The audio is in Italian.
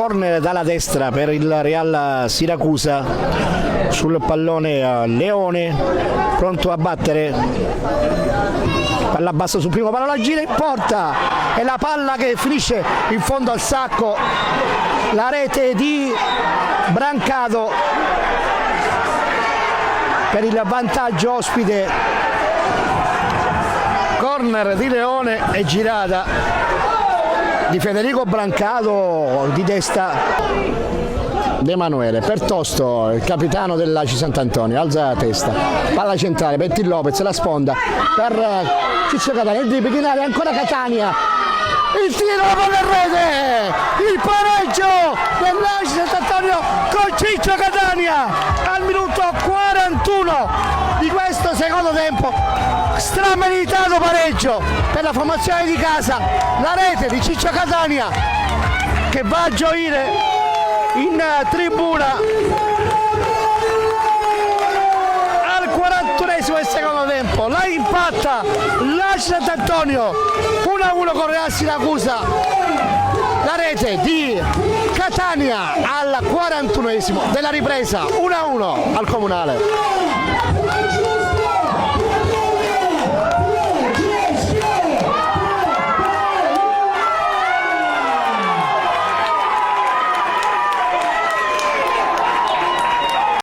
Corner dalla destra per il Real Siracusa, sul pallone Leone, pronto a battere, palla bassa sul primo palo, la gira in porta e la palla che finisce in fondo al sacco, la rete di Brancato per il vantaggio ospite. Corner di Leone e girata di Federico Brancato di testa De Emanuele. Pertosto, il capitano dell'Aci Sant'Antonio, alza la testa, palla centrale, Betty Lopez, la sponda per Ciccio Catania, il dribbling in area, ancora Catania, il tiro, la palla in rete, il pareggio dell'Aci Sant'Antonio con Ciccio Catania al minuto 41 di questo secondo tempo. Strameritato pareggio per la formazione di casa, la rete di Ciccio Catania che va a gioire in tribuna al 41esimo del secondo tempo, la impatta l'Aci Sant'Antonio 1-1 con Real Siracusa, la rete di Catania al 41esimo della ripresa 1-1 al Comunale.